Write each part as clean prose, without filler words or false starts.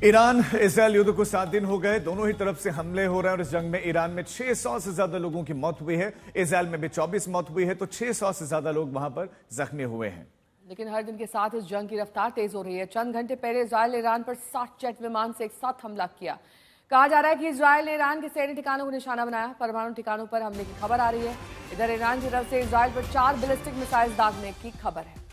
Iran Israel युद्ध को 7 दिन हो गए। दोनों ही तरफ से हमले हो रहे हैं और इस जंग में ईरान में 600 से ज्यादा लोगों की मौत हुई है। इसराइल में भी 24 मौत हुई है, तो 600 से ज्यादा लोग वहां पर जख्मी हुए हैं। लेकिन हर दिन के साथ इस जंग की रफ्तार तेज हो रही है। चंद घंटे पहले इसराइल ने ईरान पर 60 जेट विमान से एक साथ हमला किया। कहा जा रहा है कि इसराइल ने ईरान के सैन्य ठिकानों को निशाना बनाया। परमाणु ठिकानों पर हमले की खबर आ रही है। इधर ईरान की तरफ से इसराइल पर 4 बैलिस्टिक मिसाइल दागने की खबर है।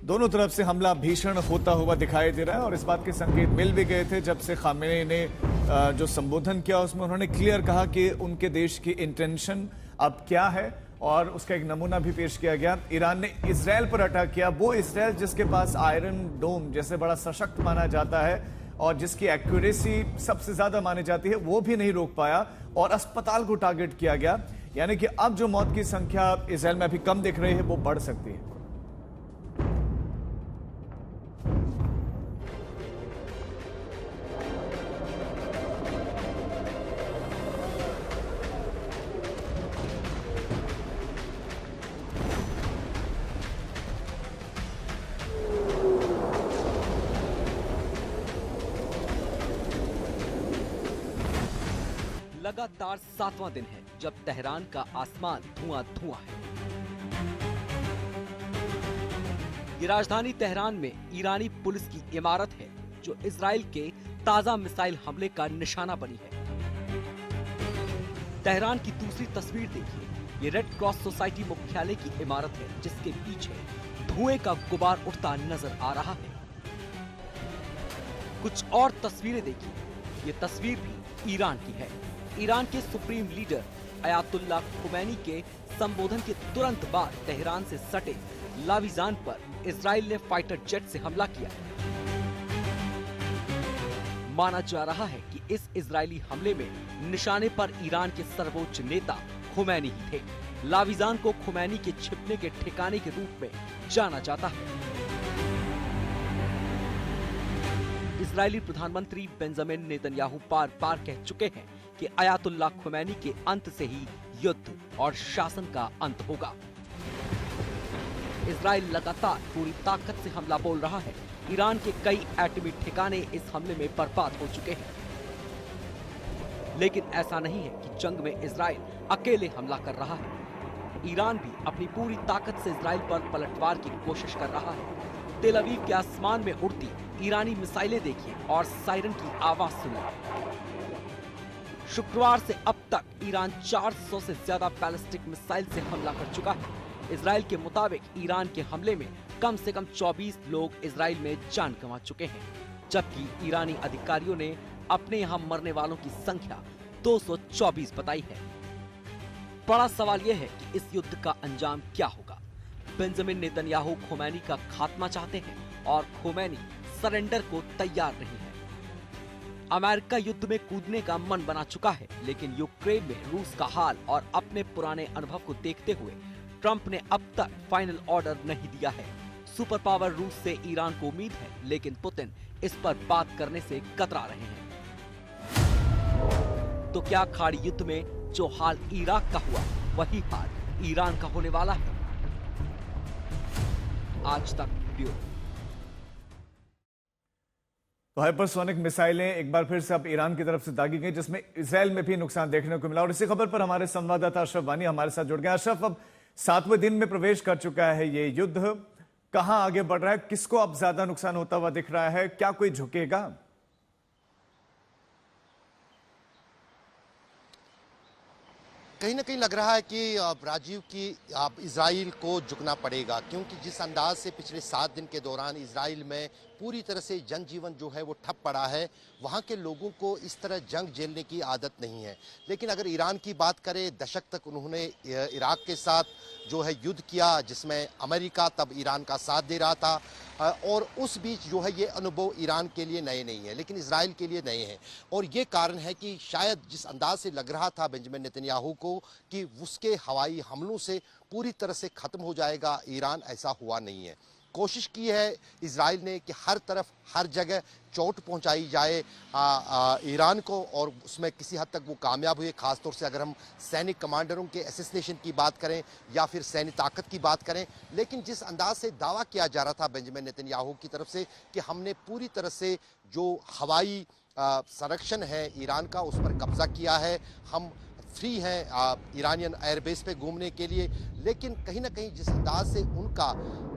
दोनों तरफ से हमला भीषण होता हुआ दिखाई दे रहा है और इस बात के संकेत मिल भी गए थे जब से खामेनी ने जो संबोधन किया उसमें उन्होंने क्लियर कहा कि उनके देश की इंटेंशन अब क्या है और उसका एक नमूना भी पेश किया गया। ईरान ने इसराइल पर अटैक किया, वो इसराइल जिसके पास आयरन डोम जैसे बड़ा सशक्त माना जाता है और जिसकी एक्यूरेसी सबसे ज्यादा मानी जाती है, वो भी नहीं रोक पाया और अस्पताल को टारगेट किया गया। यानी कि अब जो मौत की संख्या इसराइल में अभी कम दिख रही है, वो बढ़ सकती है। लगातार 7वां दिन है जब तेहरान का आसमान धुआं धुआं है। ये राजधानी तेहरान में ईरानी पुलिस की इमारत है जो इजराइल के ताजा मिसाइल हमले का निशाना बनी है। तेहरान की दूसरी तस्वीर देखिए, ये रेड क्रॉस सोसाइटी मुख्यालय की इमारत है जिसके पीछे धुएं का गुबार उठता नजर आ रहा है। कुछ और तस्वीरें देखिए, ये तस्वीर भी ईरान की है। ईरान के सुप्रीम लीडर अयातुल्ला खुमैनी के संबोधन के तुरंत बाद तेहरान से सटे लाविजान पर इजराइल ने फाइटर जेट से हमला किया। माना जा रहा है कि इस इजरायली हमले में निशाने पर ईरान के सर्वोच्च नेता खुमैनी ही थे। लाविजान को खुमैनी के छिपने के ठिकाने के रूप में जाना जाता है। इजरायली प्रधानमंत्री बेंजामिन नेतन्याहू बार बार कह चुके हैं कि अयातुल्ला खुमैनी के अंत से ही युद्ध और शासन का अंत होगा। इजराइल लगातार पूरी ताकत से हमला बोल रहा है। ईरान के कई एटमी ठिकाने इस हमले में बर्बाद हो चुके हैं। लेकिन ऐसा नहीं है कि जंग में इजराइल अकेले हमला कर रहा है। ईरान भी अपनी पूरी ताकत से इजराइल पर पलटवार की कोशिश कर रहा है। तेल अवीव के आसमान में उड़ती ईरानी मिसाइलें देखिए और सायरन की आवाज सुनिए। शुक्रवार से अब तक ईरान 400 से ज्यादा बैलिस्टिक मिसाइल से हमला कर चुका है। इजराइल के मुताबिक ईरान के हमले में कम से कम 24 लोग इजराइल में जान गंवा चुके हैं, जबकि ईरानी अधिकारियों ने अपने यहाँ मरने वालों की संख्या 224 बताई है। बड़ा सवाल यह है कि इस युद्ध का अंजाम क्या होगा। बेंजामिन नेतन्याहू खुमैनी का खात्मा चाहते हैं और खुमैनी सरेंडर को तैयार नहीं है। अमेरिका युद्ध में कूदने का मन बना चुका है, लेकिन यूक्रेन में रूस का हाल और अपने पुराने अनुभव को देखते हुए ट्रंप ने अब तक फाइनल ऑर्डर नहीं दिया है। सुपर पावर रूस से ईरान को उम्मीद है, लेकिन पुतिन इस पर बात करने से कतरा रहे हैं। तो क्या खाड़ी युद्ध में जो हाल इराक का हुआ वही हाल ईरान का होने वाला है? आज तक ब्यूरो। तो हाइपरसोनिक मिसाइलें एक बार फिर से अब ईरान की तरफ से दागी गई, जिसमें इसराइल में भी नुकसान देखने को मिला। और इसी खबर पर हमारे संवाददाता अशरफ वानी हमारे साथ जुड़ गए। अशरफ, अब 7वें दिन में प्रवेश कर चुका है ये युद्ध, कहां आगे बढ़ रहा है, किसको अब ज्यादा नुकसान होता हुआ दिख रहा है, क्या कोई झुकेगा? कहीं ना कहीं लग रहा है कि राजीव की इजराइल को झुकना पड़ेगा, क्योंकि जिस अंदाज से पिछले 7 दिन के दौरान इजराइल में पूरी तरह से जनजीवन जो है वो ठप पड़ा है, वहाँ के लोगों को इस तरह जंग झेलने की आदत नहीं है। लेकिन अगर ईरान की बात करें, दशक तक उन्होंने इराक के साथ जो है युद्ध किया, जिसमें अमेरिका तब ईरान का साथ दे रहा था, और उस बीच जो है ये अनुभव ईरान के लिए नए नहीं है, लेकिन इजराइल के लिए नए हैं। और ये कारण है कि शायद जिस अंदाज से लग रहा था बेंजामिन नेतन्याहू को कि उसके हवाई हमलों से पूरी तरह से खत्म हो जाएगा ईरान, ऐसा हुआ नहीं है। कोशिश की है इजराइल ने कि हर तरफ हर जगह चोट पहुंचाई जाए ईरान को, और उसमें किसी हद तक वो कामयाब हुए। खासतौर से अगर हम सैनिक कमांडरों के असैसिनेशन की बात करें या फिर सैन्य ताकत की बात करें, लेकिन जिस अंदाज से दावा किया जा रहा था बेंजामिन नेतन्याहू की तरफ से कि हमने पूरी तरह से जो हवाई संरक्षण है ईरान का उस पर कब्जा किया है, हम फ्री हैं ईरानियन एयरबेस पे घूमने के लिए, लेकिन कहीं ना कहीं जिस अंदाज से उनका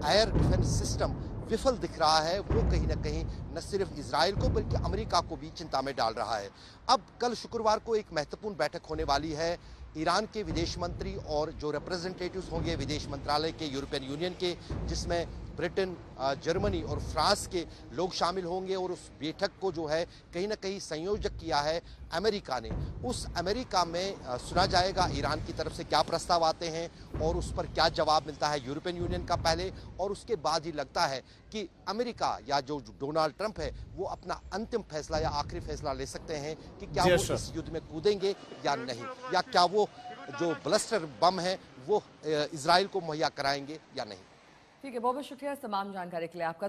एयर डिफेंस सिस्टम विफल दिख रहा है वो कहीं ना कहीं न सिर्फ इजराइल को बल्कि अमेरिका को भी चिंता में डाल रहा है। अब कल शुक्रवार को एक महत्वपूर्ण बैठक होने वाली है ईरान के विदेश मंत्री और जो रिप्रेजेंटेटिव्स होंगे विदेश मंत्रालय के यूरोपियन यूनियन के, जिसमें ब्रिटेन, जर्मनी और फ्रांस के लोग शामिल होंगे, और उस बैठक को जो है कहीं ना कहीं संयोजक किया है अमेरिका ने। उस अमेरिका में सुना जाएगा ईरान की तरफ से क्या प्रस्ताव आते हैं और उस पर क्या जवाब मिलता है यूरोपियन यूनियन का पहले, और उसके बाद ही लगता है कि अमेरिका या जो डोनाल्ड ट्रंप है वो अपना अंतिम फैसला या आखिरी फैसला ले सकते हैं कि क्या वो इस युद्ध में कूदेंगे या नहीं, या क्या वो जो ब्लस्टर बम है वो इजराइल को मुहैया कराएंगे या नहीं। ठीक है, बहुत बहुत शुक्रिया इस तमाम जानकारी के लिए आपका।